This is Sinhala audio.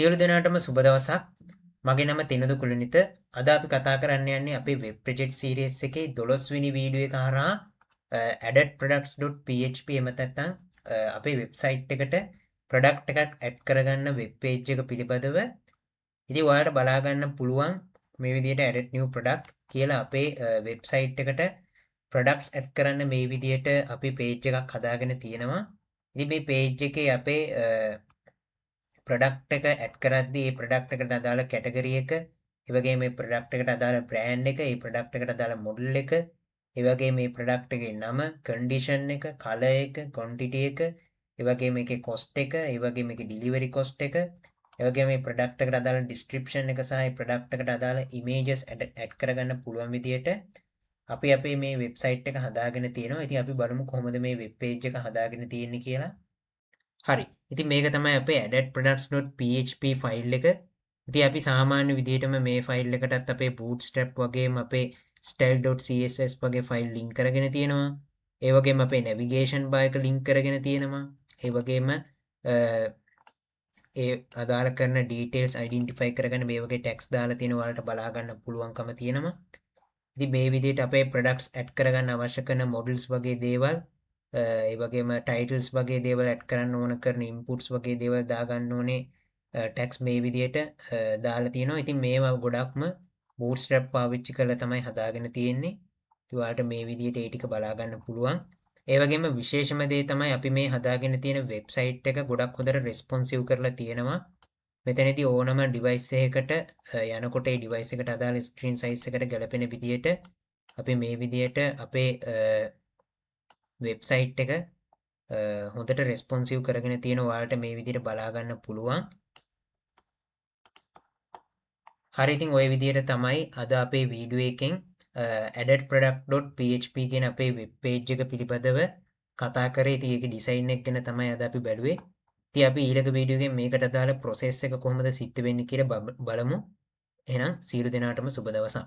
සියලු දෙනාටම සුබ දවසක්. මගේ නම තිනුදු කුලනිත. අද අපි කතා කරන්න යන්නේ අපේ වෙබ් ප්‍රොජෙක්ට් සීරීස් එකේ 12 වෙනි වීඩියෝ එක හරහා added-products.php එහෙම නැත්නම් අපේ වෙබ්සයිට් එකට ප්‍රොඩක්ට් එකක් ඇඩ් කරගන්න වෙබ් පේජ් එක පිළිබඳව. ඉතින් ඔයාලට බලා ගන්න පුළුවන් මේ විදිහට added new product කියලා අපේ වෙබ්සයිට් එකට products ඇඩ් කරන්න මේ විදිහට අපි පේජ් එකක් හදාගෙන තියෙනවා. ඉතින් මේ පේජ් එකේ අපේ ප්‍රොඩක්ට් එක ඇඩ් කරද්දී ඒ ප්‍රොඩක්ට් එකට අදාළ කැටගරි එක, ඒ වගේම මේ ප්‍රොඩක්ට් එකට අදාළ බ්‍රෑන්ඩ් එක, ඒ ප්‍රොඩක්ට් එකට අදාළ මොඩල් එක, ඒ වගේම මේ ප්‍රොඩක්ට් එකේ නම, කන්ඩිෂන් එක, කලර් එක, ක්වොන්ටිටි එක, ඒ වගේම මේකේ කොස්ට් එක, ඒ වගේම මේකේ ඩිලිවරි කොස්ට් එක, ඒ වගේම මේ ප්‍රොඩක්ට් එකට අදාළ ඩිස්ක්‍රිප්ෂන් එක සහ මේ ප්‍රොඩක්ට් එකට අදාළ ඉමේජස් ඇඩ් කරගන්න පුළුවන් විදියට අපි අපේ මේ වෙබ්සයිට් එක හදාගෙන තියෙනවා. ඉතින් අපි බලමු කොහොමද මේ වෙබ් පේජ් එක හදාගෙන තියෙන්නේ කියලා. හරි. ඉතින් මේක තමයි අපේ added-products.php ෆයිල් එක. ඉතින් අපි සාමාන්‍ය විදිහටම මේ ෆයිල් එකටත් අපේ bootstrap වගේම අපේ style.css වගේ ෆයිල් ලින්ක් කරගෙන තියෙනවා. ඒ වගේම අපේ navigation bar එක ලින්ක් කරගෙන තියෙනවා. ඒ වගේම ඒ අදාළ කරන details identify කරගෙන මේ වගේ text දාලා තියෙන ඔයාලට බලා ගන්න පුළුවන්කම තියෙනවා. ඉතින් මේ විදිහට අපේ products add කරගන්න අවශ්‍ය කරන models වගේ දේවල්, ඒ වගේම titles වගේ දේවල් ඇඩ් කරන්න ඕන කරන inputs වගේ දේවල් දාගන්න ඕනේ ටැක්ස් මේ විදිහට දාලා තියෙනවා. ඉතින් මේවා ගොඩක්ම bootstrap පාවිච්චි කරලා තමයි හදාගෙන තියෙන්නේ. ඉතින් ඔයාලට මේ විදිහට ඒ ටික බලා ගන්න පුළුවන්. ඒ වගේම විශේෂම දේ තමයි අපි මේ හදාගෙන තියෙන වෙබ්සයිට් එක ගොඩක් හොඳට responsive කරලා තියෙනවා. මෙතනදී ඕනම ඩිවයිස් එකකට යනකොට ඒ ඩිවයිස් එකට අදාළ ස්ක්‍රීන් සයිස් එකට ගැලපෙන විදිහට අපි මේ විදිහට අපේ වෙබ්සයිට් එක හොඳට රෙස්පොන්සිව් කරගෙන තියෙන ඔයාලට මේ විදිහට බලා ගන්න පුළුවන්. හරි, ඉතින් ওই විදිහට තමයි අද අපේ වීඩියෝ එකෙන් added-product.php කියන අපේ වෙබ් පේජ් එක පිළිබඳව කතා කරේ. ඉතින් ඒකේ ඩිසයින් එක ගැන තමයි අද අපි බැලුවේ. ඉතින් අපි ඊළඟ වීඩියෝ එකෙන් මේකට අදාළ process එක කොහොමද සිද්ධ වෙන්නේ කියලා බලමු. එහෙනම් සියලු දෙනාටම සුබ දවසක්.